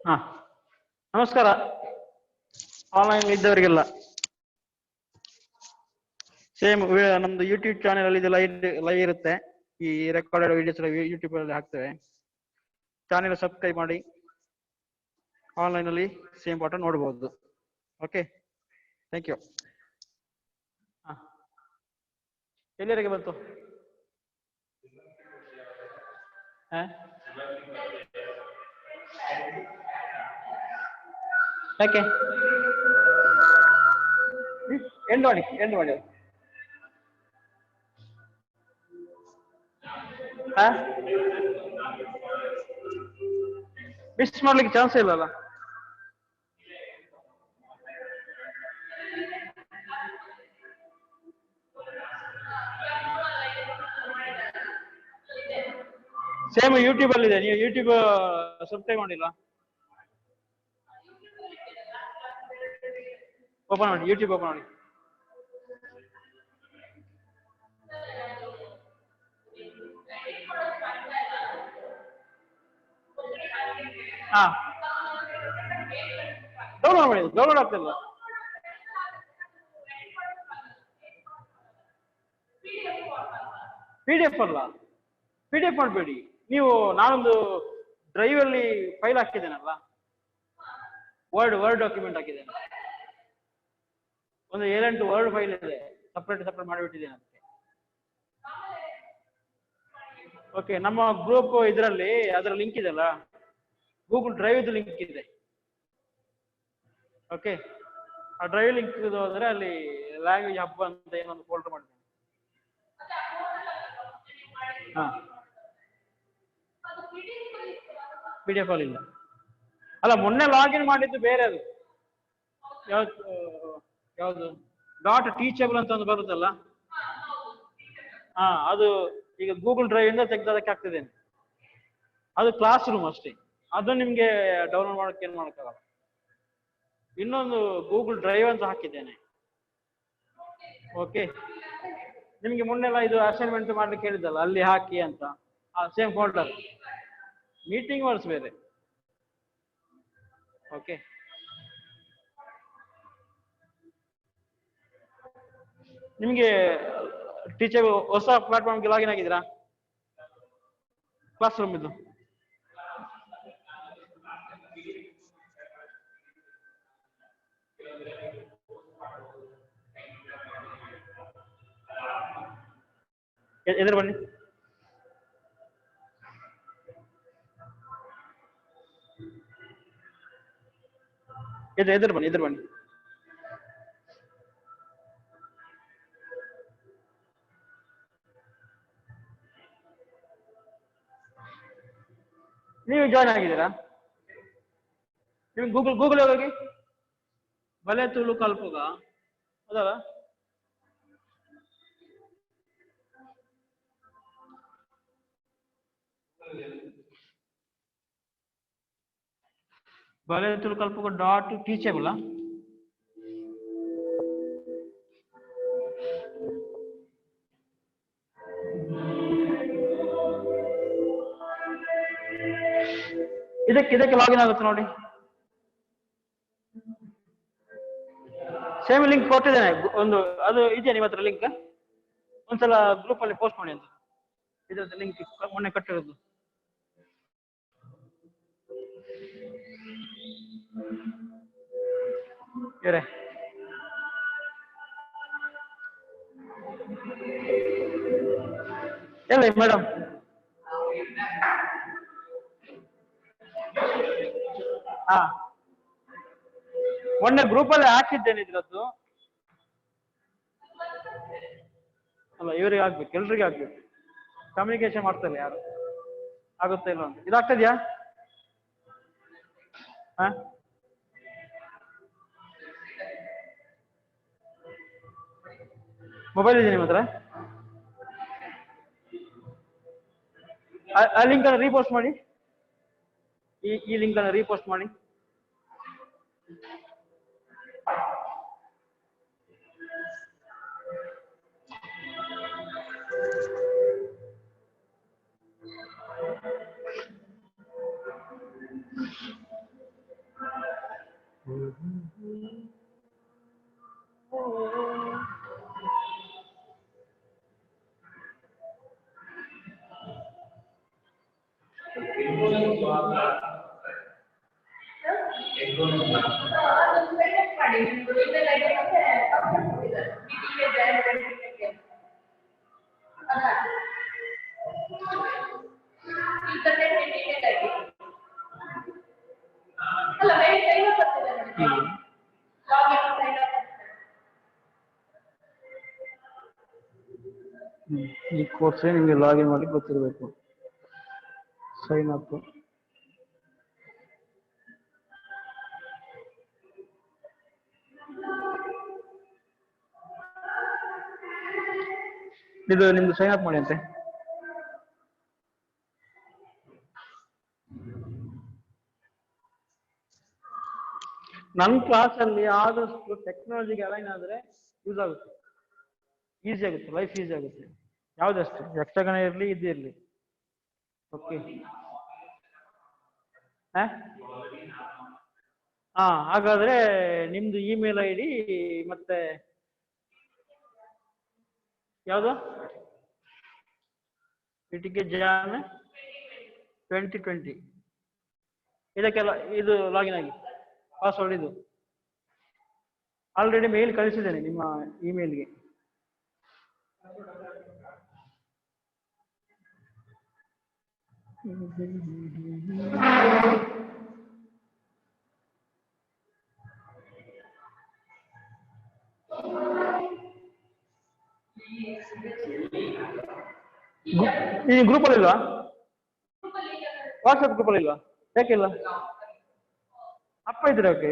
ಹಾ ನಮಸ್ಕಾರ. Online ಇದ್ದವರಿಗೆಲ್ಲ same ನಮ್ದು ಯೂಟ್ಯೂಬ್ ಚಾನೆಲ್ ಅಲ್ಲಿ ಇದು ಲೈವ್ ಇರುತ್ತೆ. ಈ ರೆಕಾರ್ಡೆಡ್ ವಿಡಿಯೋಸ್ ಯೂಟ್ಯೂಬ್ ಅಲ್ಲಿ ಹಾಕ್ತೇವೆ. ಚಾನೆಲ್ ಸಬ್ಸ್ಕ್ರೈಬ್ ಮಾಡಿ ಆನ್ಲೈನ್ ಅಲ್ಲಿ ಸೇಮ್ ಪಾಠ ನೋಡಬಹುದು. Okay, thank you. ಎಲ್ಲಿವರೆಗೆ ಬಂತು? ಯಾಕೆ ಎಂಡ್ ಮಾಡಿ ಮಿಸ್ ಮಾಡ್ಲಿಕ್ಕೆ ಚಾನ್ಸ್ ಇಲ್ಲಲ್ಲ. ಸೇಮ್ ಯೂಟ್ಯೂಬ್ ಅಲ್ಲಿ ಇದೆ. ನೀವು ಯೂಟ್ಯೂಬ್ ಸಬ್ಸ್ಕ್ರೈಬ್ ಮಾಡಿಲ್ಲ? ಓಪನ್ ಮಾಡಿ, ಯೂಟ್ಯೂಬ್ ಓಪನ್ ಮಾಡಿ. ಹಾ, ಡೌನ್ಲೋಡ್ ಮಾಡಿ. ಡೌನ್ಲೋಡ್ ಆಗ್ತಿಲ್ಲ. PDF ಅಲ್ಲ, PDF ಮಾಡಬೇಡಿ ನೀವು. ನಾನೊಂದು ಡ್ರೈವ್ ಅಲ್ಲಿ ಫೈಲ್ ಹಾಕಿದ್ದೇನಲ್ಲ, ವರ್ಡ್ ಡಾಕ್ಯುಮೆಂಟ್ ಹಾಕಿದ್ದೇನೆ. ಒಂದು 7-8 ವರ್ಡ್ ಫೈಲ್ ಇದೆ, ಸಪ್ರೇಟ್ ಮಾಡಿಬಿಟ್ಟಿದ್ದೇನೆ ಅದಕ್ಕೆ. ಓಕೆ, ನಮ್ಮ ಗ್ರೂಪ್ ಇದರಲ್ಲಿ ಅದರ ಲಿಂಕ್ ಇದೆಲ್ಲ, ಗೂಗಲ್ ಡ್ರೈವ್ ಲಿಂಕ್ ಇದೆ. ಓಕೆ, ಆ ಡ್ರೈವ್ ಲಿಂಕ್ ಹೋದ್ರೆ ಅಲ್ಲಿ ಲ್ಯಾಂಗ್ವೇಜ್ ಹಬ್ ಅಂತ ಏನೊಂದು ಫೋಲ್ಡರ್ ಮಾಡಿದ್ದೇನೆ. ಹಾ, PDF ಅಲ್ಲಿ ಇಲ್ಲ. ಅಲ್ಲ, ಮೊನ್ನೆ ಲಾಗಿನ್ ಮಾಡಿದ್ದು ಬೇರೆ. ಅದು ಯಾವುದು .teachable ಅಂತ ಒಂದು ಬರುತ್ತಲ್ಲ. ಹಾ, ಅದು ಈಗ ಗೂಗಲ್ ಡ್ರೈವ್ ಇಂದ ತೆಗೆದಕ್ಕೆ ಆಗ್ತಿದ್ದೇನೆ. ಅದು ಕ್ಲಾಸ್ ರೂಮ್ ಅಷ್ಟೇ. ಅದು ನಿಮ್ಗೆ ಡೌನ್ಲೋಡ್ ಮಾಡಕ್ಕೆ ಏನ್ ಮಾಡಕ್ಕಾಗಲ್ಲ. ಇನ್ನೊಂದು ಗೂಗಲ್ ಡ್ರೈವ್ ಅಂತ ಹಾಕಿದ್ದೇನೆ. ಓಕೆ, ನಿಮ್ಗೆ ಮೊನ್ನೆಲ್ಲ ಇದು ಅಸೈನ್ಮೆಂಟ್ ಮಾಡ್ಲಿಕ್ಕೆ ಹೇಳಿದ್ದಲ್ಲ, ಅಲ್ಲಿ ಹಾಕಿ ಅಂತ. Same folder. ಮೀಟಿಂಗ್ ವರ್ಸ್ ಬೇರೆ. ಓಕೆ, ನಿಮ್ಗೆ ಟೀಚರ್ ಹೊಸ ಪ್ಲಾಟ್ಫಾರ್ಮ್ಗೆ ಲಾಗಿನ್ ಆಗಿದ್ದೀರಾ? ಕ್ಲಾಸ್ ರೂಮ್ ಇದು ಎದುರು ಬನ್ನಿ. ಎದುರು ಬನ್ನಿ. ನೀವು ಜಾಯ್ನ್ ಆಗಿದ್ದೀರಾ? ನೀವು ಗೂಗಲ್ ಹೋಗಿ ಬಲೆ ತುಳು ಕಲ್ಪುಗ ಅದಲ್ಲ, ಬಲೆ ತುಳು ಕಲ್ಪುಗ .teachable. ಇದಕ್ಕೆ ಲಾಗಿನ್ ಆಗುತ್ತೆ ನೋಡಿ. ಸೇಮ್ ಲಿಂಕ್ ಕೊಟ್ಟಿದ್ದೇನೆ ಒಂದು. ಅದು ಇದೆಯಾ ನಿಮ್ಮ ಹತ್ರ ಲಿಂಕ್? ಒಂದ್ಸಲ ಗ್ರೂಪ್ ಅಲ್ಲಿ ಪೋಸ್ಟ್ ಮಾಡಿ ಅಂತ. ಇದ್ರದ್ದು ಲಿಂಕ್ ಮೊನ್ನೆ ಕಟ್ಟಿರೋದು. ಇವರೇ ಎಲ್ಲ ಮೇಡಮ್? ಹಾ, ಮೊನ್ನೆ ಗ್ರೂಪ್ ಅಲ್ಲಿ ಹಾಕಿದ್ದೇನೆ ಇದ್ರದ್ದು. ಅಲ್ಲ, ಇವರಿಗೆ ಆಗ್ಬೇಕು, ಎಲ್ರಿಗೆ ಆಗ್ಬೇಕು. ಕಮ್ಯುನಿಕೇಶನ್ ಮಾಡ್ತಾರೆ ಯಾರು, ಆಗುತ್ತಾ ಇಲ್ಲ ಅಂತ. ಇದಾಗ್ತದ್ಯಾ? ಹಾ, ಮೊಬೈಲ್ ಇದೆ ನಿಮ್ಮ ಹತ್ರ? ಆ ಲಿಂಕ್ ಅನ್ನು ರೀಪೋಸ್ಟ್ ಮಾಡಿ. ಈ ಲಿಂಕ್ ಅನ್ನು ರೀಪೋಸ್ಟ್ ಮಾಡಿ. ಈ ಕೋರ್ಸ್ ನಿಮಗೆ ಲಾಗಿನ್ ಮಾಡಿ ಗೊತ್ತಿರಬೇಕು. Sign up. ಇದು ನಿಮ್ದು ಸೈನ್ ಅಪ್ ಮಾಡಿ ಅಂತೆ. ನನ್ನ ಕ್ಲಾಸಲ್ಲಿ ಆದಷ್ಟು ಟೆಕ್ನಾಲಜಿಗೆ ಅಲೈನ್ ಆದರೆ ಯೂಸ್ ಆಗುತ್ತೆ, ಈಸಿ ಆಗುತ್ತೆ, ಲೈಫ್ ಈಸಿ ಆಗುತ್ತೆ. ಯಾವುದಷ್ಟು ಯಕ್ಷಗಾನ ಇರಲಿ ಇದಿರಲಿ. ಓಕೆ. ಹಾಗಾದ್ರೆ ನಿಮ್ದು ಇಮೇಲ್ ಐ ಡಿ ಮತ್ತೆ ಯಾವುದು ಇಟಿಕೆ ಜಾನ್ 2020 ಇದಕ್ಕೆಲ್ಲ ಇದು ಲಾಗಿನ್ ಆಗಿ ಪಾಸ್ವರ್ಡ್ ಇದು ಆಲ್ರೆಡಿ ಮೇಲ್ ಕಳಿಸಿದ್ದೇನೆ ನಿಮ್ಮ ಇಮೇಲ್ಗೆ. ಈ ಗ್ರೂಪಲ್ಲಿ ಇಲ್ವಾ? ವಾಟ್ಸಪ್ ಗ್ರೂಪಲ್ಲಿ ಇಲ್ವಾ? ಯಾಕಿಲ್ಲ? ಅಪ್ಪ ಇದ್ರೆ ಓಕೆ.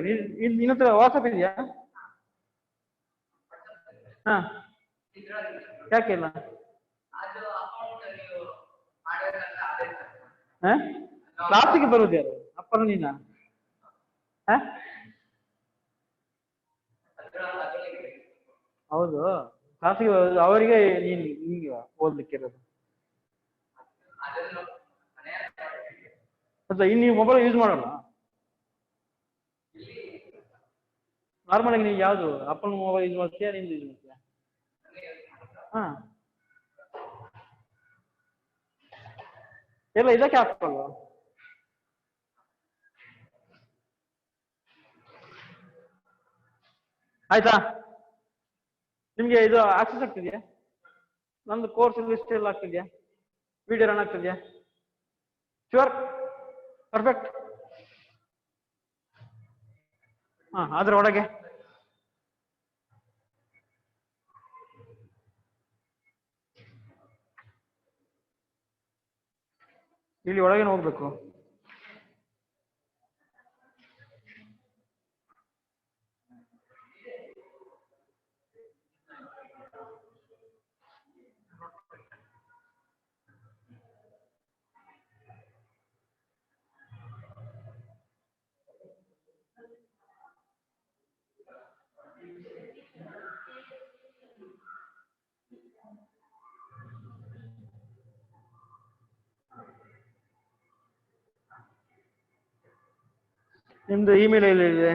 ನಿನ್ನ ಹತ್ರ ವಾಟ್ಸಪ್ ಇದೆಯಾ? ಹಾ, ಯಾಕೆ ಇಲ್ಲ? ಕ್ಲಾಸಿಗೆ ಬರುದು ಯಾರು? ಅಪ್ಪನ ನೀನ? ಹೌದು, ಕ್ಲಾಸಿಗೆ ಬರೋದು ಅವರಿಗೆ, ನೀನು ನಿಮಗೆ ಓದ್ಲಿಕ್ಕಿರೋದು. ಮತ್ತೆ ಇನ್ನು ನೀವು ಮೊಬೈಲ್ ಯೂಸ್ ಮಾಡೋಣ? ನಾರ್ಮಲ್ ಆಗಿ ನೀವು ಯಾವುದು ಅಪ್ಪನ ಮೊಬೈಲ್ ಯೂಸ್ ಮಾಡ್ತೀಯಾ ನಿಂದು ಯೂಸ್ ಮಾಡ್ತೀಯಾ? ಹಾ, ಎಲ್ಲ ಇದಕ್ಕೆ ಹಾಕಲ್ವಾ? ಆಯ್ತಾ? ನಿಮ್ಗೆ ಇದು ಆಕ್ಸೆಸ್ ಆಗ್ತಿದ್ಯಾ? ನಂದು ಕೋರ್ಸ್ ಲಿಸ್ಟ್ ಎಲ್ಲ ಆಗ್ತಿದ್ಯಾ? ವಿಡಿಯೋ ರನ್ ಆಗ್ತಿದ್ಯಾ? Sure, perfect. ಅದ್ರ ಒಳಗೆ ಇಲ್ಲಿ ಒಳಗೆ ಹೋಗ್ಬೇಕು. ನಿಮ್ದು ಇಮೇಲ್ ಎಲ್ಲಿದೆ?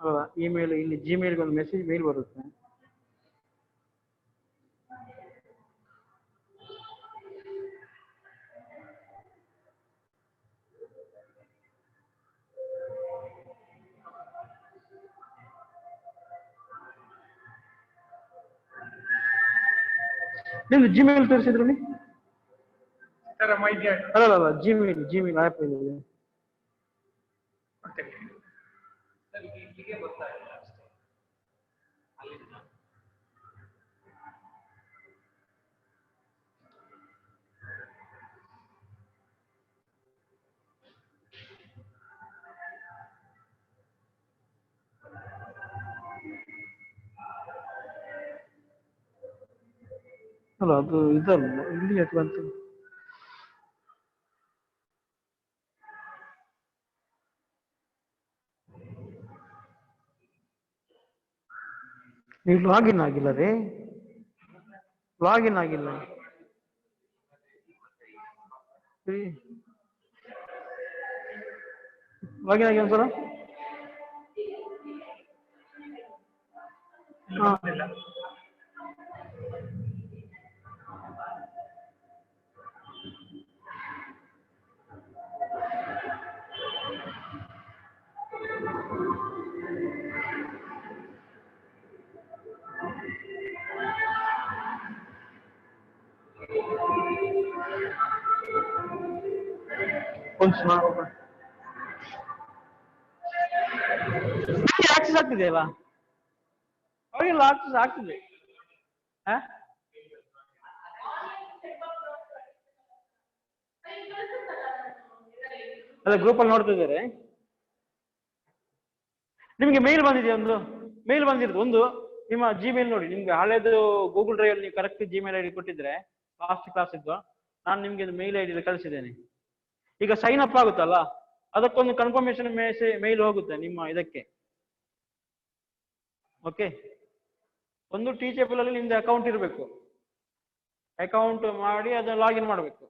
ಹೌದಾ? ಇಮೇಲ್ ಇಲ್ಲಿ ಜಿಮೇಲ್ಗೆ ಒಂದು ಮೆಸೇಜ್ ಮೇಲ್ ಬರುತ್ತೆ. ನಿಮ್ದು ಜಿಮೇಲ್ ತೋರಿಸಿದ್ರಲ್ಲಿ? ಅಲ್ಲ, ಜಿಮೇಲ್ ಆ್ಯಪ್ ಇದೆ. ಅಲ್ಲ, ಅದು ಇದಲ್ಲ, ಇಲ್ಲಿ ಅಥವಾ ಅಂತ ನೀವು ಲಾಗಿನ್ ಆಗಿಲ್ಲ ರೀ? ಲಾಗಿನ್ ಆಗಿಲ್ಲ ಲಾಗಿನ್ ಆಗಿ ಒಂದ್ಸಲ. ಆಕ್ಸೆಸ್ ಆಗ್ತಿದೆಯಲ್ಲ, ಅವರಿಗೆಲ್ಲ ಆಕ್ಸೆಸ್ ಆಗ್ತಿದೆ. ಅದೇ ಗ್ರೂಪಲ್ಲಿ ನೋಡ್ತಿದ್ದಾರೆ. ನಿಮಗೆ ಮೇಲ್ ಬಂದಿದೆಯಾ? ಒಂದು ಮೇಲ್ ಬಂದಿರೋದು ಒಂದು ನಿಮ್ಮ ಜಿಮೇಲ್ ನೋಡಿ. ನಿಮ್ಗೆ ಹಳೆದು ಗೂಗಲ್ ಡ್ರೈವ್ ಅಲ್ಲಿ ನೀವು ಕರೆಕ್ಟ್ ಜಿಮೇಲ್ ಐಡಿ ಕೊಟ್ಟಿದ್ರೆ ಲಾಸ್ಟ್ ಕ್ಲಾಸ್ ಇದ್ದು ನಾನು ನಿಮ್ಗೆ ಮೇಲ್ ಐಡಿ ಕಳಿಸಿದ್ದೇನೆ. ಈಗ ಸೈನ್ ಅಪ್ ಆಗುತ್ತಲ್ಲ, ಅದಕ್ಕೊಂದು ಕನ್ಫರ್ಮೇಶನ್ ಮೇಲ್ ಹೋಗುತ್ತೆ ನಿಮ್ಮ ಇದಕ್ಕೆ. ಓಕೆ, ಒಂದು ಟೀಚೇಬಲ್ ಅಲ್ಲಿ ನಿಮ್ದು ಅಕೌಂಟ್ ಇರಬೇಕು. ಅಕೌಂಟ್ ಮಾಡಿ ಅದನ್ನ ಲಾಗಿನ್ ಮಾಡಬೇಕು.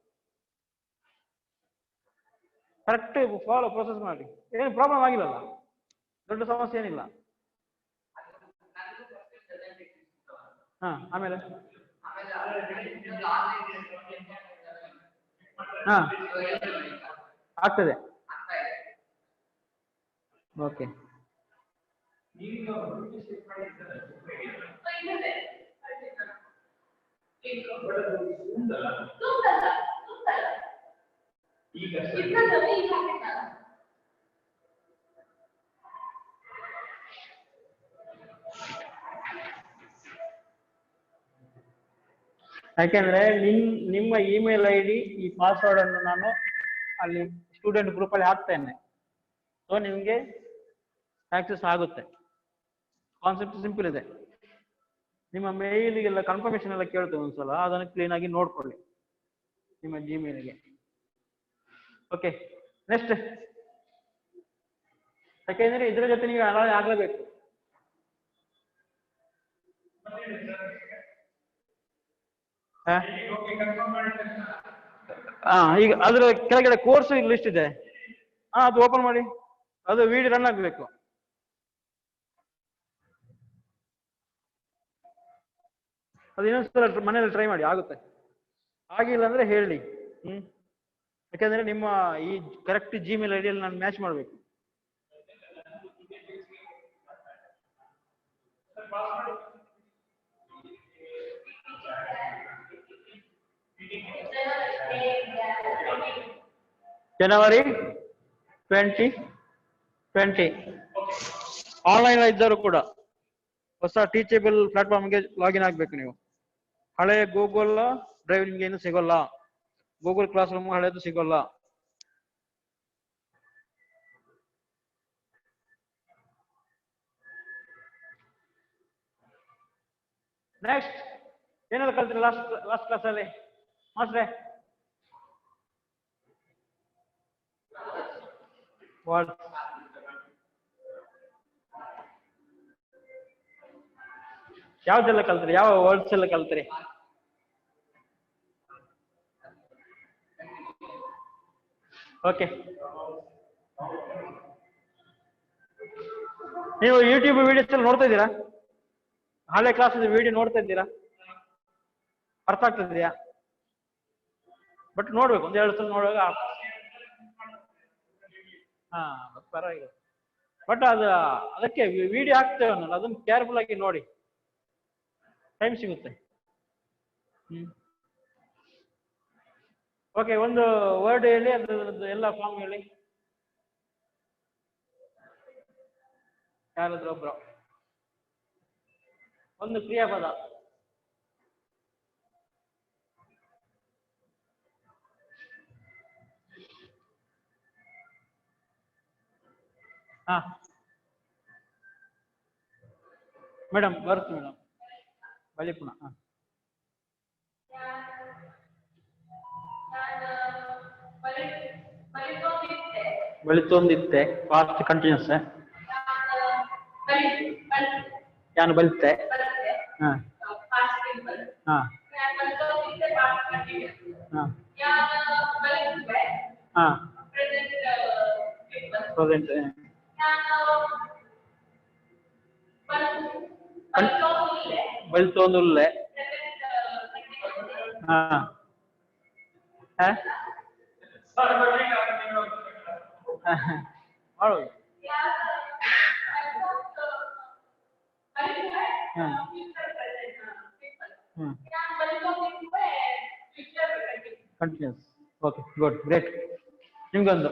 ಕರೆಕ್ಟ್ ಫಾಲೋ ಪ್ರೊಸೆಸ್ ಮಾಡಿ. ಏನು ಪ್ರಾಬ್ಲಮ್ ಆಗಿಲ್ಲಲ್ಲ, ದೊಡ್ಡ ಸಮಸ್ಯೆ ಏನಿಲ್ಲ. ಹಾ, ಆಮೇಲೆ ಹಾ ಆಗ್ತದೆ. ಓಕೆ, ಯಾಕೆಂದ್ರೆ ನಿಮ್ಮ ಇಮೇಲ್ ಐಡಿ ಈ ಪಾಸ್ವರ್ಡ್ ಅನ್ನು ನಾನು ಅಲ್ಲಿ ಸ್ಟೂಡೆಂಟ್ ಗ್ರೂಪ್ ಅಲ್ಲಿ ಹಾಕ್ತೇನೆ. ಸೊ ನಿಮ್ಗೆ ಆಕ್ಸೆಸ್ ಆಗುತ್ತೆ. ಕಾನ್ಸೆಪ್ಟ್ ಸಿಂಪಲ್ ಇದೆ. ನಿಮ್ಮ ಮೇಲಿಗೆಲ್ಲ ಕನ್ಫರ್ಮೇಶನ್ ಎಲ್ಲ ಕೇಳ್ತೇವೆ ಒಂದ್ಸಲ, ಅದನ್ನು ಕ್ಲೀನ್ ಆಗಿ ನೋಡ್ಕೊಳ್ಳಿ ನಿಮ್ಮ ಜಿಮೇಲ್ಗೆ. Okay, next. ಯಾಕೆಂದ್ರೆ ಇದ್ರ ಜೊತೆ ನೀವು ಅಲಾಯ್ ಆಗಲೇಬೇಕು. ಈಗ ಅದ್ರ ಕೆಳಗಡೆ ಕೋರ್ಸ್ ಲಿಸ್ಟ್ ಇದೆ. ಅದು ಓಪನ್ ಮಾಡಿ. ಅದು ವಿಡಿಯೋ ರನ್ ಆಗ್ಬೇಕು. ಅದು ಇನ್ನೊಂದ್ಸಲ ಮನೇಲಿ ಟ್ರೈ ಮಾಡಿ, ಆಗುತ್ತೆ. ಆಗಿಲ್ಲ ಅಂದ್ರೆ ಹೇಳಿ. ಯಾಕಂದ್ರೆ ನಿಮ್ಮ ಈ ಕರೆಕ್ಟ್ ಜಿಮೇಲ್ ಐಡಿಯಲ್ಲಿ ನಾನು ಮ್ಯಾಚ್ ಮಾಡಬೇಕು. ಜನವರಿ 2020 ಆನ್ಲೈನ್ ಇದ್ದರೂ ಕೂಡ ಹೊಸ ಟೀಚೇಬಲ್ ಪ್ಲಾಟ್ಫಾರ್ಮ್ಗೆ ಲಾಗಿನ್ ಆಗ್ಬೇಕು ನೀವು. ಹಳೆಯ ಗೂಗಲ್ ಡ್ರೈವ್ ನಿಮ್ಗೆ ಏನು ಸಿಗೋಲ್ಲ, ಗೂಗಲ್ ಕ್ಲಾಸ್ ರೂಮ್ ಹಳೆದು ಸಿಗೋಲ್ಲ. ನೆಕ್ಸ್ಟ್ ಏನೆಲ್ಲ ಕಲ್ತ್ರಿ ಲಾಸ್ಟ್ ಕ್ಲಾಸ್ ಅಲ್ಲಿ ಮಾಸ್ಟ್ರೆ? ಯಾವ್ದೆಲ್ಲ ಕಲ್ತ್ರಿ? ಯಾವ ವರ್ಡ್ಸ್ ಎಲ್ಲ ಕಲ್ತ್ರಿ? ಓಕೆ, ನೀವು ಯೂಟ್ಯೂಬ್ ವಿಡಿಯೋಸ್ ಎಲ್ಲ ನೋಡ್ತಾ ಇದ್ದೀರಾ? ಹಳೆ ಕ್ಲಾಸ್ ವಿಡಿಯೋ ನೋಡ್ತಾ ಇದ್ದೀರಾ? ಅರ್ಥ ಆಗ್ತಿದೆಯಾ? ಬಟ್ ನೋಡ್ಬೇಕು, ಒಂದ್ 2 ಸಲ ನೋಡುವಾಗ. ಹಾ, ಪರವಾಗಿಲ್ಲ. ಬಟ್ ಅದಕ್ಕೆ ವಿಡಿಯೋ ಹಾಕ್ತೇವೆ ಅನ್ನೋದು, ಅದನ್ನ ಕೇರ್ಫುಲ್ ಆಗಿ ನೋಡಿ, ಟೈಮ್ ಸಿಗುತ್ತೆ. ಓಕೆ, ಒಂದು ವರ್ಡ್ ಹೇಳಿ, ಅದ್ರದ್ದು ಎಲ್ಲ ಫಾರ್ಮ್ ಹೇಳಿ. ಯಾರಾದ್ರೂ ಒಬ್ರು ಒಂದು ಕ್ರಿಯಾಪದ. ಹಾ ಮೇಡಮ್, ಬರುತ್ತೆ ಮೇಡಮ್. ಬಲಿಪುಣ. ಬಲಿತೊಂದಿತ್ತೆ, ಫಾಸ್ಟ್ ಕಂಟಿನ್ಯೂಸ್. ಯಾನು ಬಲಿತೆ. ಹಾ ಹಾ ಹಾ ಪ್ರೆಸೆಂಟ್. ಬಲಿತೊಂದುಲ್ಲೆ. ಹಾ ಮಾಡೋದು. ಕಂಟಿನ್ಯೂಸ್. Okay, good, great. ನಿಮ್ಗೊಂದು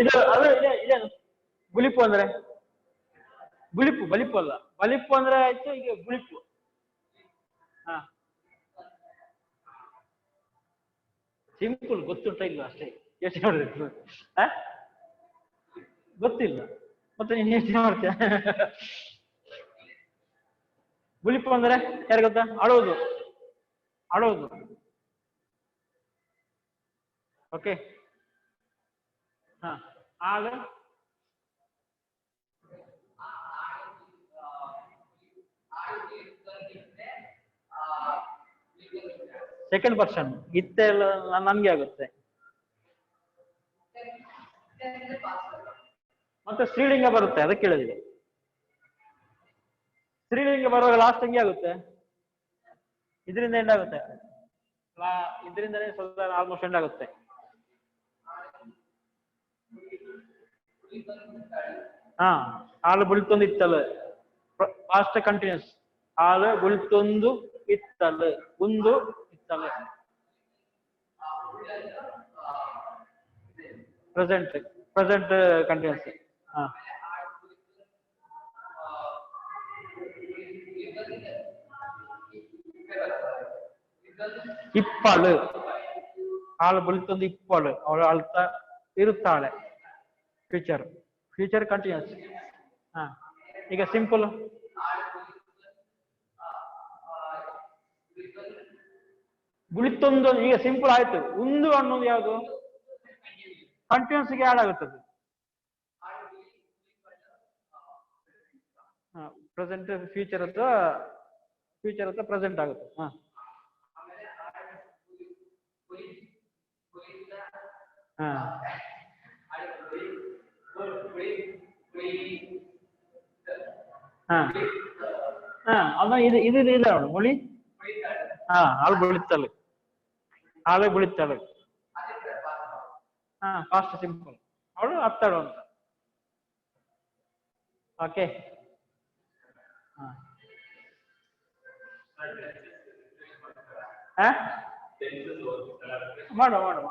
ಇದು ಅದು ಇದೆ ಗುಲಿಪು ಅಂದ್ರೆ ಬಲಿಪು ಅಲ್ಲ, ಬಲಿಪು ಅಂದ್ರೆ ಆಯ್ತು. ಈಗ ಗುಲಿಪು ಹಾ ಸಿಂಪಲ್ ಗೊತ್ತುಂಟ ಇಲ್ಲ ಅಷ್ಟೇ, ಯೋಚನೆ ಮಾಡಬೇಕು. ಗೊತ್ತಿಲ್ಲ ಮತ್ತೆ ನೀನ್ ಯೋಚನೆ ಮಾಡ್ತೀಯ. ಗುಲಿಪು ಅಂದ್ರೆ ಯಾರು ಗೊತ್ತಾ? ಅಳೋದು, ಅಳೋದು. ಓಕೆ, ಹಾ ಹಾಲು ಸೆಕೆಂಡ್ ಪರ್ಸನ್ ಇತ್ತೆ ಎಲ್ಲ ನನ್ಗೆ ಆಗುತ್ತೆ. ಮತ್ತೆ ಸ್ತ್ರೀಲಿಂಗ ಬರುತ್ತೆ, ಅದಕ್ಕೆ ಕೇಳಿದೆ. ಸ್ತ್ರೀಲಿಂಗ ಬರುವಾಗ ಲಾಸ್ಟ್ ಹಂಗೆ ಆಗುತ್ತೆ, ಇದರಿಂದ ಎಂಡ್ ಆಗುತ್ತೆ, ಇದರಿಂದನೇ ಸ್ವಲ್ಪ ಆಲ್ಮೋಸ್ಟ್ ಎಂಡ್ ಆಗುತ್ತೆ. ಹಾ ಹಾಲು ಬುಳಿತೊಂದು ಇತ್ತಲ್ಲ, ಪಾಸ್ಟ್ ಕಂಟಿನ್ಯೂಸ್. ಹಾಲು ಬುಳಿತೊಂದು ಇತ್ತಲ್ಲ, ಒಂದು ಇತ್ತಲ್ಲ, ಪ್ರೆಸೆಂಟ್ ಕಂಟಿನ್ಯೂಸ್. ಹಾ ಇಪ್ಪಳು, ಹಾಲು ಬುಳಿತೊಂದು ಇಪ್ಪಳು, ಅವಳು ಅಳ್ತಾ ಇರುತ್ತಾಳೆ. Future continuous. ಹಾ ಈಗ ಸಿಂಪಲ್ ಬುಳಿತೊಂದು, ಈಗ ಸಿಂಪಲ್ ಆಯ್ತು. ಒಂದು ಅನ್ನೋದು ಯಾವುದು? ಕಂಟಿನ್ಯೂಸ್ಗೆ ಆಡ್ ಆಗುತ್ತದೆ. ಪ್ರೆಸೆಂಟ್ ಫ್ಯೂಚರ್ ಅಥವಾ ಪ್ರೆಸೆಂಟ್ ಆಗುತ್ತೆ. ಹಾ ಹಾ ಹಾ ಹಾ ಅವ ಇದು ಇಲ್ಲ ಅವಳು ಮುಳಿ. ಹಾ ಹಾಲು ಬುಳಿತಳು, ಹಾಲು ಬುಳಿತಳು. ಹಾ ಫಾಸ್ಟ್ ಸಿಂಪಲ್, ಅವಳು ಹತ್ತಾಳು ಅಂತ. ಓಕೆ, ಮಾಡುವ.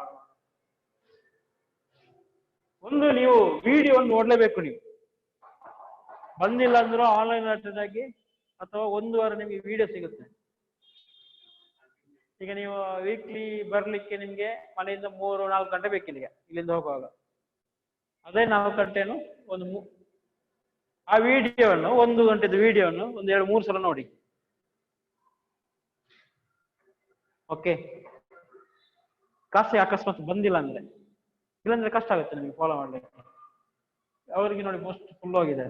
ಒಂದು ನೀವು ವಿಡಿಯೋ ನೋಡ್ಲೇಬೇಕು. ನೀವು ಬಂದಿಲ್ಲ ಅಂದ್ರೂ ಆನ್ಲೈನ್ ಅಟೆಂಡ್ ಆಗಿ, ಅಥವಾ 1 ವಾರ ನಿಮ್ಗೆ ವಿಡಿಯೋ ಸಿಗುತ್ತೆ. ಈಗ ನೀವು ವೀಕ್ಲಿ ಬರ್ಲಿಕ್ಕೆ ನಿಮ್ಗೆ ಮನೆಯಿಂದ 3-4 ಗಂಟೆ ಬೇಕಿಲ್ಲ ಇಲ್ಲಿಂದ ಹೋಗುವಾಗ. ಅದೇ 4 ಗಂಟೆನು ಆ ವಿಡಿಯೋವನ್ನು 1 ಗಂಟೆದು ವಿಡಿಯೋವನ್ನು 2-3 ಸಲ ನೋಡಿ. ಓಕೆ, ಅಕಸ್ಮಾತ್ ಬಂದಿಲ್ಲ ಅಂದ್ರೆ, ಇಲ್ಲಾಂದ್ರೆ ಕಷ್ಟ ಆಗುತ್ತೆ ನಿಮಗೆ ಫಾಲೋ ಮಾಡ್ಲಿಕ್ಕೆ. ಅವರಿಗೆ ನೋಡಿ ಮೋಸ್ಟ್ ಫುಲ್ ಹೋಗಿದೆ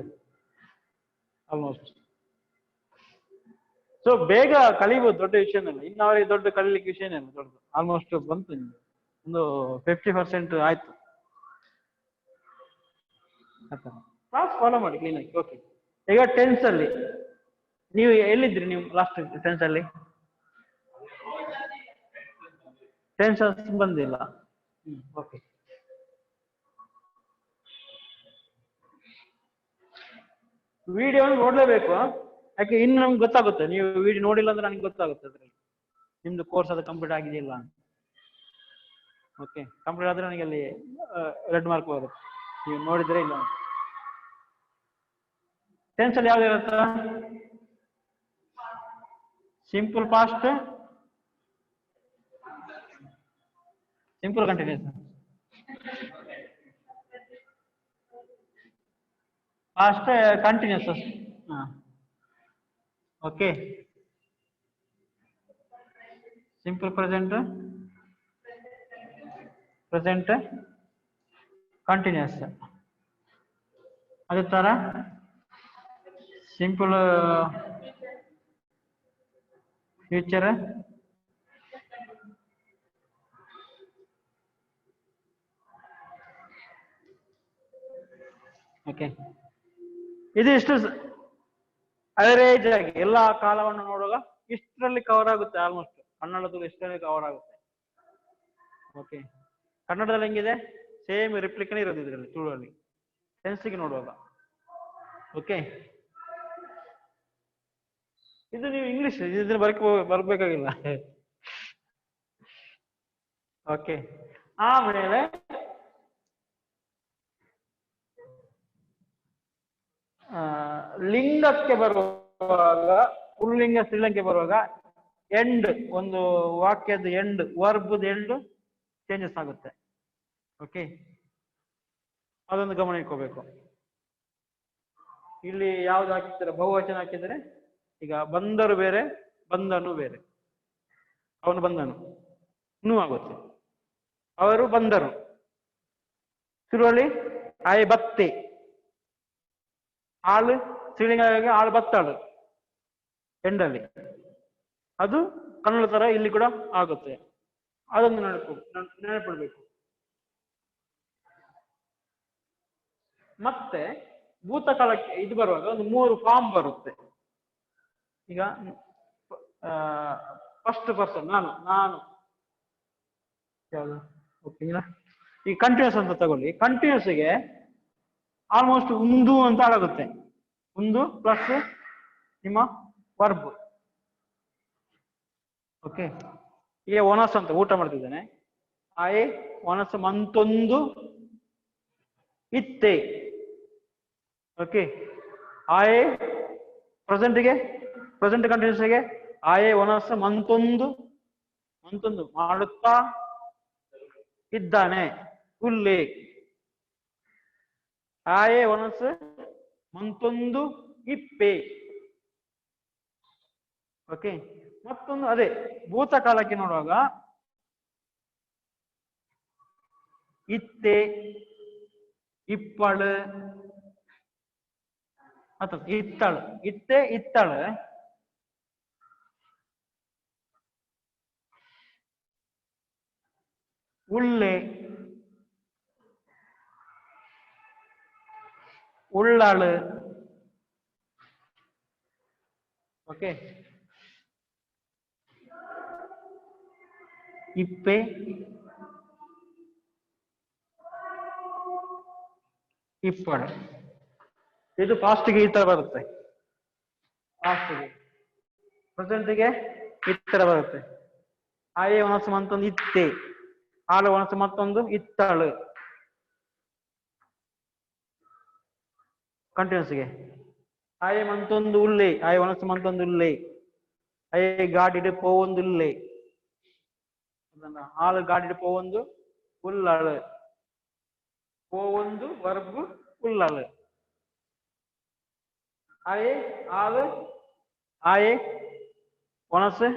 ಆಲ್ಮೋಸ್ಟ್. ಸೊ ಬೇಗ ಕಲಿಬಹುದು, ದೊಡ್ಡ ವಿಷಯನಲ್ಲ. ಇನ್ನು ಅವರಿಗೆ ದೊಡ್ಡ ಕಲಿಲಿಕ್ಕೆ ವಿಷಯನೇನು ದೊಡ್ಡದು. ಆಲ್ಮೋಸ್ಟ್ ಬಂತು ನಿಮ್ಗೆ ಒಂದು 50% ಆಯ್ತು. ಕ್ಲಾಸ್ ಫಾಲೋ ಮಾಡಿ ಕ್ಲೀನಾಗಿ. ಓಕೆ, ಈಗ 10th ಅಲ್ಲಿ ನೀವು ಎಲ್ಲಿದ್ರಿ? ನೀವು ಲಾಸ್ಟ್ 10th ಅಲ್ಲಿ 10th ಬಂದಿಲ್ಲ. ಓಕೆ, ವಿಡಿಯೋ ನೋಡ್ಲೇಬೇಕು. ಯಾಕೆ ಇನ್ನು ನಮ್ಗೆ ಗೊತ್ತಾಗುತ್ತೆ. ನೀವು ವಿಡಿಯೋ ನೋಡಿಲ್ಲ ಅಂದ್ರೆ ನನಗೆ ಗೊತ್ತಾಗುತ್ತೆ ಅದ್ರಲ್ಲಿ ನಿಮ್ದು ಕೋರ್ಸ್ ಅದು ಕಂಪ್ಲೀಟ್ ಆಗಿದೆಯಲ್ಲ ಅಂತ. ಓಕೆ, ಕಂಪ್ಲೀಟ್ ಆದ್ರೆ ನನಗೆ ಅಲ್ಲಿ ರೆಡ್ ಮಾರ್ಕ್ ಬರುತ್ತೆ, ನೀವು ನೋಡಿದ್ರೆ ಇಲ್ಲ. 10th ಅಲ್ಲಿ ಯಾವ್ದು ಇರುತ್ತೆ? Simple past, simple continuous, past continuous. ಹಾ ಓಕೆ, ಸಿಂಪಲ್ ಪ್ರೆಸೆಂಟ್ ಕಂಟಿನ್ಯೂಸ್. ಅದೇ ತರ ಸಿಂಪಲ್ ಫ್ಯೂಚರ್ ಓಕೆ. ಇದು ಎಷ್ಟು ಅವರೇಜ್ ಆಗಿ ಎಲ್ಲಾ ಕಾಲವನ್ನು ನೋಡುವಾಗ ಇಷ್ಟರಲ್ಲಿ ಕವರ್ ಆಗುತ್ತೆ. ಆಲ್ಮೋಸ್ಟ್ ಕನ್ನಡದಲ್ಲಿ ಇಷ್ಟರಲ್ಲಿ ಕವರ್ ಆಗುತ್ತೆ. ಓಕೆ, ಕನ್ನಡದಲ್ಲಿ ಹೆಂಗಿದೆ? ಸೇಮ್ ರಿಪ್ಲಿಕನೇ ಇರೋದು ಇದರಲ್ಲಿ ತುಳುವಲ್ಲಿ ಸೆನ್ಸಿಗೆ ನೋಡುವಾಗ. ಓಕೆ, ಇದು ನೀವು ಇಂಗ್ಲಿಷ್ ಇದನ್ನ ಬರ್ಬೇಕಾಗಿಲ್ಲ. ಓಕೆ, ಆಮೇಲೆ ಲಿಂಗಕ್ಕೆ ಬರುವಾಗ, ಪುಲ್ಲಿಂಗ ಸ್ತ್ರೀಲಿಂಗಕ್ಕೆ ಬರುವಾಗ ಎಂಡ್, ಒಂದು ವಾಕ್ಯದ ಎಂಡ್, ವರ್ಬದ ಎಂಡ್ ಚೇಂಜಸ್ ಆಗುತ್ತೆ. ಓಕೆ, ಅದೊಂದು ಗಮನ ಇಟ್ಕೋಬೇಕು. ಇಲ್ಲಿ ಯಾವ್ದು ಹಾಕಿದ್ರೆ ಬಹುವಚನ ಹಾಕಿದ್ರೆ, ಈಗ ಬಂದರು ಬೇರೆ, ಬಂದನು ಬೇರೆ. ಅವನು ಬಂದನು ನೂ ಆಗುತ್ತೆ, ಅವರು ಬಂದರು. ಶುರುವಲ್ಲಿ ಆಯ್ ಬತ್ತೆ, ಆಳು ಸ್ತ್ರೀಲಿಂಗ ಆಳು ಬತ್ತಾಳು ಎಂಡಲ್ಲಿ. ಅದು ಕನ್ನಡ ತರ ಇಲ್ಲಿ ಕೂಡ ಆಗುತ್ತೆ. ಅದೊಂದು ನೆನಪಿಡ್ಬೇಕು. ಮತ್ತೆ ಭೂತಕಾಲಕ್ಕೆ ಇದು ಬರುವಾಗ ಒಂದು 3 ಫಾರ್ಮ್ ಬರುತ್ತೆ. ಈಗ ಫಸ್ಟ್ ಪರ್ಸನ್ ನಾನು ಯಾವುದು, ಓಕೆನಾ? ಈ ಕಂಟಿನ್ಯೂಸ್ ಅಂತ ತಗೊಳ್ಳಿ. ಕಂಟಿನ್ಯೂಸ್ಗೆ ಆಲ್ಮೋಸ್ಟ್ ಉಂದು ಅಂತ ಆಗುತ್ತೆ. ಉಂದು ಪ್ಲಸ್ ನಿಮ್ಮ ವರ್ಬ್. ಓಕೆ, ಈಗ ಒನಸ್ ಅಂತ ಊಟ ಮಾಡ್ತಿದ್ದಾನೆ. ಆಯೆ ಒನಸ್ ಮಂತೊಂದು ಇತ್ತೆ. ಓಕೆ, ಆಯೆ ಪ್ರೆಸೆಂಟ್ಗೆ, ಪ್ರೆಸೆಂಟ್ ಕಂಟಿನ್ಯೂಸ್ಗೆ ಆಯೆ ಒನಸ್ ಮಂತೊಂದು ಮಾಡುತ್ತಾ ಇದ್ದಾನೆ. ಉಲ್ಲೆ ಆಯೆ ಒನಸ್ ಮಂತೊಂದು ಇಪ್ಪೆ. ಓಕೆ, ಮತ್ತೊಂದು ಅದೇ ಭೂತಕಾಲಕ್ಕೆ ನೋಡುವಾಗ ಇತ್ತೆ, ಇಪ್ಪಳು ಅಥವಾ ಇತ್ತಳು. ಇತ್ತೆ, ಇತ್ತಳು, ಉಳ್ಳೆ, ಉಳ್ಳಾಳು. ಓಕೆ, ಇಪ್ಪೆ, ಇಪ್ಪಳು. ಇದು ಫಾಸ್ಟ್ಗೆ ಈ ತರ ಬರುತ್ತೆ. ಫಾಸ್ಟ್ಗೆ ಪ್ರೆಸೆಂಟ್ಗೆ ಈ ತರ ಬರುತ್ತೆ. ಆಯೆ ಒನಸು ಮತ್ತೊಂದು ಇತ್ತೆ, ಆಳು ಒನಸು ಮತ್ತೊಂದು ಇತ್ತಾಳು. ಕಂಟಿನ್ಯೂಸ್ಗೆ ಆಯೆ ಮಂತೊಂದು ಉಳ್ಳೆ, ಆಯೆ ಒನಸು ಮಂತೊಂದು ಉಳ್ಳೆ, ಆಯೆ ಗಾಡಿಡು ಪೋವೊಂದು ಉಳ್ಳೆ, ಆಳು ಗಾಡಿಡು ಪೋವೊಂದು ಉಳ್ಳಾಳು. ಪೋವೊಂದು ವರ್ಬ್ ಉಳ್ಳಾಳು. ಆಯೆ ಆಳು, ಆಯೆ ಒನಸು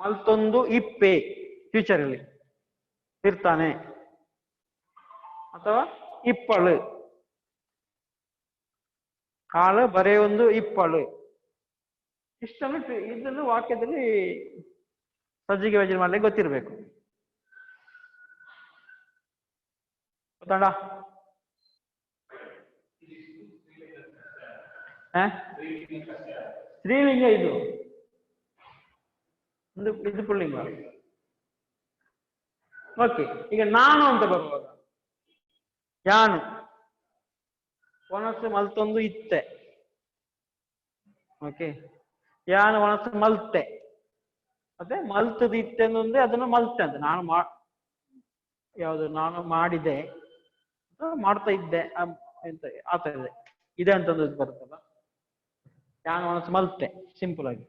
ಮಲ್ತೊಂದು ಇಪ್ಪೆ, ಫ್ಯೂಚರ್ ಅಲ್ಲಿ ಇರ್ತಾನೆ. ಅಥವಾ ಇಪ್ಪಳು, ಆಳು ಬರೆಯೊಂದು ಇಪ್ಪಳು. ಇಷ್ಟನ್ನು ಇದನ್ನು ವಾಕ್ಯದಲ್ಲಿ ಸಜ್ಜಿಗೆ ವಜನೆ ಮಾಡ್ಲಿಕ್ಕೆ ಗೊತ್ತಿರ್ಬೇಕು. ಗೊತ್ತಾಡ? ಸ್ತ್ರೀಲಿಂಗ ಇದು, ಇದು ಪುಲ್ಲಿಂಗ. ಓಕೆ, ಈಗ ನಾನು ಅಂತ ಬರುವಾಗ ಯಾನು ಒನಸು ಮಲ್ತೊಂದು ಇತ್ತೆ. ಓಕೆ, ಯಾನು ಒನಸು ಮಲ್ತೆ, ಮತ್ತೆ ಮಲ್ತದ ಇತ್ತೆ ಅಂದ್ರೆ ಅದನ್ನು ಮಲ್ತೆ ಅಂತ. ನಾನು ಮಾಡಿದೆ, ಮಾಡ್ತಾ ಇದ್ದೆ ಎಂತ ಆತ ಇದೆ, ಇದೆ ಅಂತಂದು ಬರುತ್ತಲ್ಲ. ಯಾನು ಒನಸು ಮಲ್ತೆ, ಸಿಂಪಲ್ ಆಗಿ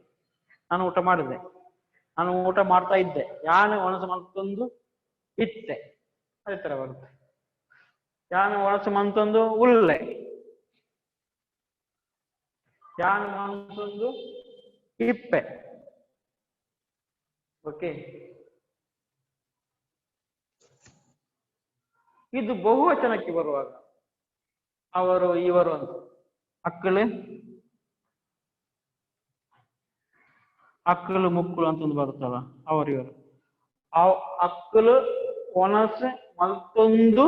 ನಾನು ಊಟ ಮಾಡಿದೆ, ನಾನು ಊಟ ಮಾಡ್ತಾ ಇದ್ದೆ. ಯಾನು ಒನಸು ಮಲ್ತೊಂದು ಇತ್ತೆ, ಅದೇ ತರ ಬರುತ್ತೆ. ಯಾನು ಒನಸು ಮಂತೊಂದು ಉಳ್ಳೆ, ಯಾನು ಮಂತೊಂದು ಇಪ್ಪೆ. ಓಕೆ, ಇದು ಬಹುವಚನಕ್ಕೆ ಬರುವಾಗ ಅವರು ಇವರು ಅಂತ ಅಕ್ಕಳು ಅಕ್ಕಳು ಮುಕ್ಕಳು ಅಂತಂದು ಬರುತ್ತಲ್ಲ, ಅವರು ಇವರು. ಅಕ್ಕಳು ಒನಸು ಮಲ್ತೊಂದು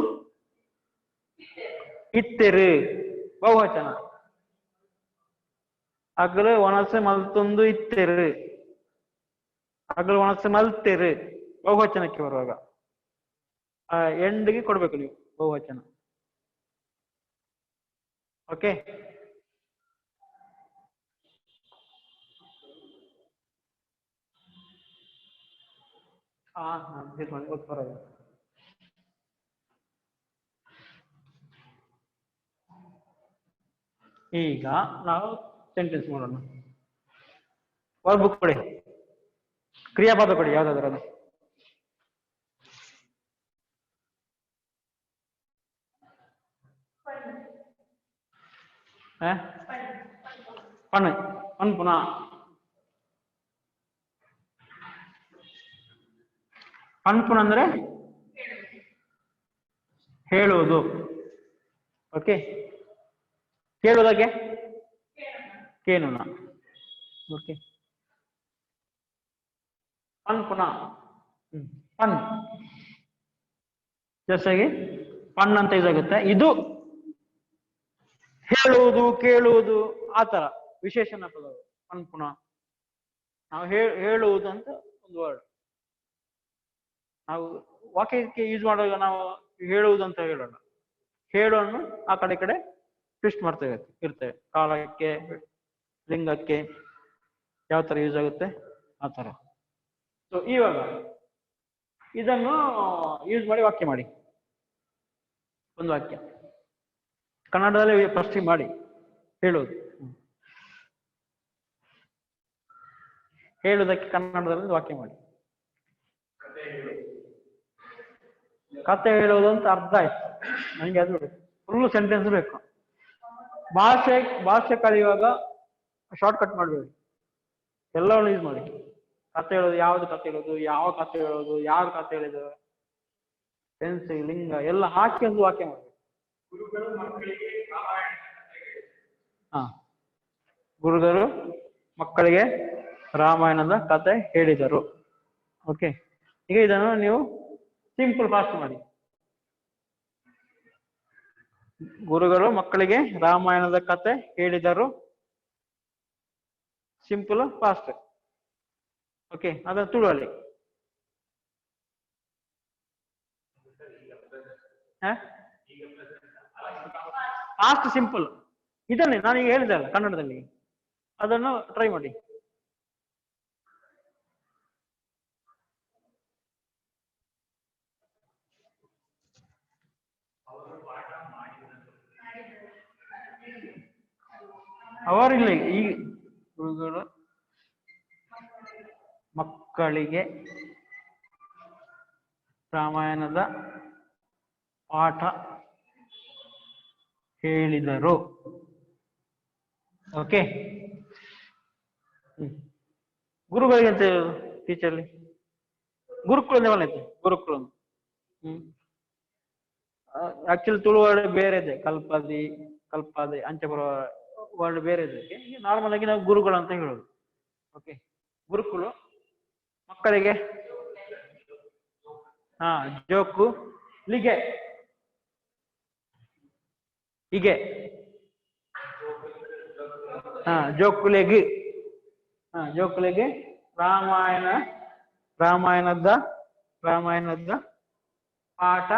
ಇತ್ತೆರು ಬಹುವಚನ. ಹಗಲು ಒಣಸೆ ಮಲ್ತೊಂದು ಇತ್ತೆರು. ಹಗಲು ಒಣಸೆ ಮಲ್ತೆರು ಬಹುವಚನಕ್ಕೆ ಬರುವಾಗ ಎಂಡ್ಗೆ ಕೊಡ್ಬೇಕು ನೀವು ಬಹುವಚನ. ಓಕೆ. ಈಗ ನಾವು ಸೆಂಟೆನ್ಸ್ ಮಾಡೋಣ. ವರ್ಬ್ ಕೊಡಿ, ಕ್ರಿಯಾಪದ ಕೊಡಿ ಯಾವ್ದಾದ್ರು ಅದು. ಪಣ್ ಪಣ್ ಪುನಃ ಪಣ್ ಅಂದ್ರೆ ಹೇಳುವುದು. ಓಕೆ. ಕೇಳುವುದಕ್ಕೆ ಕೇನುನ. ಓಕೆ. ಪಣ್ ಪುನಃ ಪಣ್ ಜೊತೆಗೆ ಪಣ್ ಅಂತ ಇದಾಗುತ್ತೆ. ಇದು ಹೇಳುವುದು ಕೇಳುವುದು ಆ ತರ ವಿಶೇಷಣ ಪದಗಳು ಪಣ್ ಪುನಃ. ನಾವು ಹೇಳುವುದು ಅಂತ ಒಂದು ವರ್ಡ್ ನಾವು ವಾಕ್ಯಕ್ಕೆ ಯೂಸ್ ಮಾಡುವಾಗ ನಾವು ಹೇಳುವುದು ಅಂತ ಹೇಳೋಣ. ಹೇಳೋಣ ಆ ಕಡೆ ಈ ಕಡೆ ಟ್ವಿಸ್ಟ್ ಮಾಡ್ತೇವೆ ಇರ್ತೇವೆ. ಕಾಲಕ್ಕೆ ಲಿಂಗಕ್ಕೆ ಯಾವ ತರ ಯೂಸ್ ಆಗುತ್ತೆ ಆ ತರ. ಸೊ ಇವಾಗ ಇದನ್ನು ಯೂಸ್ ಮಾಡಿ ವಾಕ್ಯ ಮಾಡಿ. ಒಂದು ವಾಕ್ಯ ಕನ್ನಡದಲ್ಲಿ ಫಸ್ಟ್ ಮಾಡಿ ಹೇಳುವುದು. ಹೇಳುವುದಕ್ಕೆ ಕನ್ನಡದಲ್ಲಿ ವಾಕ್ಯ ಮಾಡಿ. ಕತೆ ಹೇಳುವುದು ಅಂತ ಅರ್ಥ ಆಯ್ತು ನನಗೆ. ಅದು ಫುಲ್ ಸೆಂಟೆನ್ಸ್ ಬೇಕು. ಭಾಷೆ ಕಲಿಯುವಾಗ ಶಾರ್ಟ್ ಕಟ್ ಮಾಡಬೇಡಿ, ಎಲ್ಲವನ್ನು ಯೂಸ್ ಮಾಡಿ. ಕತೆ ಹೇಳೋದು, ಯಾವ್ದು ಕತೆ ಹೇಳೋದು, ಯಾವ ಕತೆ ಹೇಳೋದು, ಯಾರು ಕತೆ ಹೇಳಿದ್ರು, ಸೆನ್ಸ್ ಲಿಂಗ ಎಲ್ಲ ಹಾಕಿ ಒಂದು ವಾಕ್ಯ ಮಾಡಿ. ಗುರುಗಳು ಮಕ್ಕಳಿಗೆ ರಾಮಾಯಣದ ಕತೆ ಹೇಳಿದರು. ಓಕೆ. ಈಗ ಇದನ್ನು ನೀವು ಸಿಂಪಲ್ ಫಾಸ್ಟ್ ಮಾಡಿ. ಗುರುಗಳು ಮಕ್ಕಳಿಗೆ ರಾಮಾಯಣದ ಕತೆ ಹೇಳಿದರು. Simple fast. ಓಕೆ. ಅದನ್ನು ತುಳುವಲ್ಲಿ ಫಾಸ್ಟ್ ಸಿಂಪಲ್. ಇದನ್ನೇ ನಾನೀಗ ಹೇಳಿದೆ ಅಲ್ಲ ಕನ್ನಡದಲ್ಲಿ, ಅದನ್ನು ಟ್ರೈ ಮಾಡಿ. ಅವರಿಲ್ಲ ಈ ಗುರುಗಳು ಮಕ್ಕಳಿಗೆ ರಾಮಾಯಣದ ಪಾಠ ಹೇಳಿದರು. ಓಕೆ. ಗುರುಗಳಿಗೆ ಅಂತ ಟೀಚರ್ಲಿ ಗುರುಕುಲ ಬಂದೈತೆ. ಗುರುಕುಲ ಆಕ್ಚುಲಿ ತುಳು ವರ್ಡ್ ಬೇರೆ ಇದೆ. ಕಲ್ಪಾದಿ ಅಂಚೆ ಬರುವ ವರ್ಡ್ ಬೇರೆ ಇದೆ. ನಾರ್ಮಲ್ ಆಗಿ ನಾವು ಗುರುಗಳು ಅಂತ ಹೇಳೋದು. ಓಕೆ. ಗುರುಕುಲ ಮಕ್ಕಳಿಗೆ ಜೋಕು ಲಿಗೆ ಹೀಗೆ ಜೋಕುಲೆಗೆ ಜೋಕುಲೆಗೆ ರಾಮಾಯಣದ ಪಾಠ.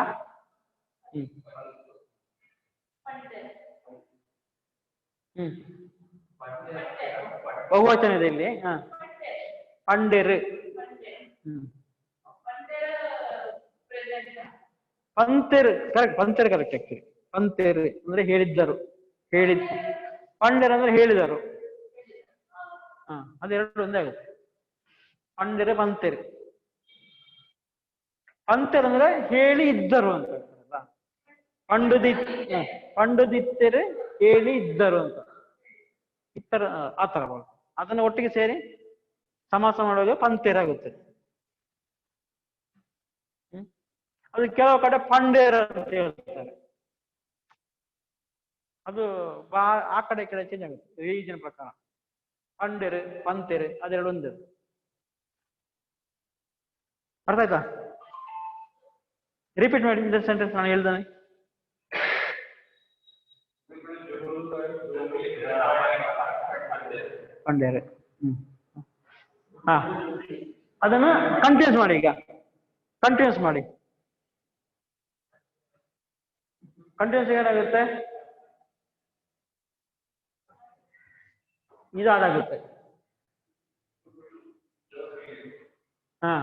ಬಹುವಚನ ಇದೆ ಇಲ್ಲಿ. ಪಂಡೆರು. ಪಂತೆರು ಕರೆಕ್ಟ್. ಪಂತೆರು ಕರೆಕ್ಟ್. ಆಕ್ಚುಲಿ ಪಂತೆರು ಅಂದ್ರೆ ಹೇಳಿದ್ದರು. ಪಂಡೆರು ಅಂದ್ರೆ ಹೇಳಿದರು. ಅದೆರಡು ಒಂದೇ ಆಗುತ್ತೆ. ಪಂಡೆರು ಪಂತೆರು. ಪಂತೆರು ಅಂದ್ರೆ ಹೇಳಿ ಇದ್ದರು ಅಂತ ಹೇಳ್ತಾರಲ್ಲ. ಪಂಡುದಿತ್ತರು ಹೇಳಿ ಇದ್ದರು ಅಂತ ಇತರ ಆ ತರ ಬರುತ್ತೆ. ಅದನ್ನು ಒಟ್ಟಿಗೆ ಸೇರಿ ಸಮಾಸ ಮಾಡುವಾಗ ಪಂತೆರಾಗುತ್ತೆ. ಅದು ಕೆಲವು ಕಡೆ ಪಂಡೇರ ಅಂತ ಹೇಳ್ತಾರೆ. ಅದು ಆ ಕಡೆ ಈ ಕಡೆ ಚೇಂಜ್ ಆಗುತ್ತೆ ರೀಜನ್ ಪ್ರಕಾರ. ಪಂಡೇರು ಪಂತೆರು ಅದೆರಡು ಒಂದೇ. ಅರ್ಥ ಆಯ್ತಾ? ರಿಪೀಟ್ ಮಾಡಿ ಇಂದ ಸೆಂಟೆನ್ಸ್ ನಾನು ಹೇಳ್ದಾನೆ. ಕಂಡ್ಯಾರೆ. ಹಾ, ಅದನ್ನ ಕಂಟಿನ್ಯೂಸ್ ಮಾಡಿ. ಈಗ ಕಂಟಿನ್ಯೂಸ್ ಮಾಡಿ. ಕಂಟಿನ್ಯೂಸ್ ಏನಾಗುತ್ತೆ, ಇದಾಗುತ್ತೆ. ಹಾ,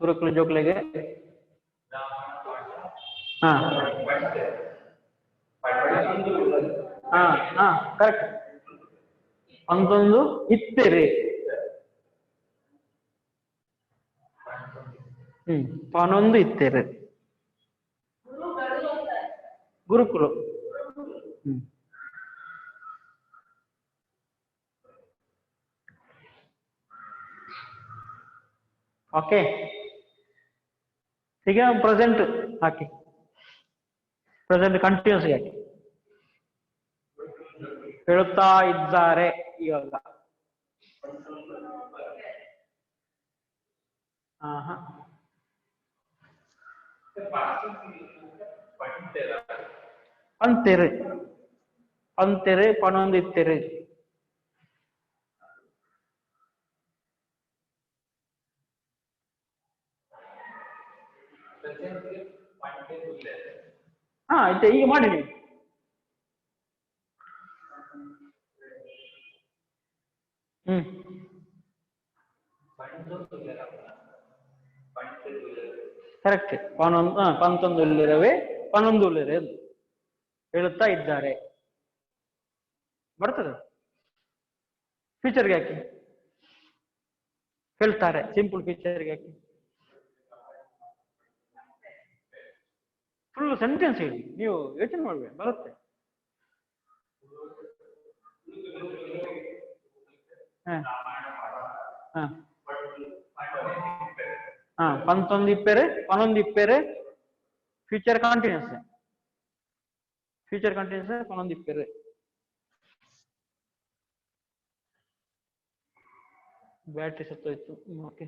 ಗುರುಕುಲ ಜೋಕ್ಲೆಗೆ. ಹಾ ಹಾ ಹಾ ಕರೆಕ್ಟ್. ಅಂತೊಂದು ಇತ್ತೆರೆ. ಪನೊಂದು ಇತ್ತೆರೆ ಗುರುಕುಲ. ಓಕೆ, ಈಗ ಪ್ರೆಸೆಂಟ್ ಹಾಕಿ. ಪ್ರೆಸೆಂಟ್ ಕಂಟಿನ್ಯೂಸ್ ಹಾಕಿ. ಹೇಳುತ್ತಾ ಇದ್ದಾರೆ ಇವಾಗ. ಅಂತೆರೆ ಅಂತೆರೆ ಪನೊಂದು ಇತ್ತೆರೆ. ಹಾ ಆಯ್ತು, ಈಗ ಮಾಡಿ ನೀವು. ಕರೆಕ್ಟ್. ಪಂತೊಂದುಲ್ಲಿರವೇ ಪನೊಂದುಲ್ಲಿರೆ ಎಂದು ಹೇಳುತ್ತಾ ಇದ್ದಾರೆ. ಬರ್ತದೆ. ಫ್ಯೂಚರ್ಗೆ ಹಾಕಿ. ಹೇಳ್ತಾರೆ, ಸಿಂಪಲ್ ಫ್ಯೂಚರ್ಗೆ ಹಾಕಿ. ಫುಲ್ ಸೆಂಟೆನ್ಸ್ ಹೇಳಿ, ನೀವು ಯೋಚನೆ ಮಾಡ್ಬೇಕು, ಬರುತ್ತೆ. ಪಂತೊಂದು ಇಪ್ಪೆರೆ ಪನೊಂದು ಇಪ್ಪೆರೆ. Future continuous. ಫ್ಯೂಚರ್ ಕಂಟಿನ್ಯೂಸ್ ಪನೊಂದು ಇಪ್ಪೆರೆ. ಬ್ಯಾಟ್ರಿ ಸತ್ತೋಯ್ತು. ಓಕೆ.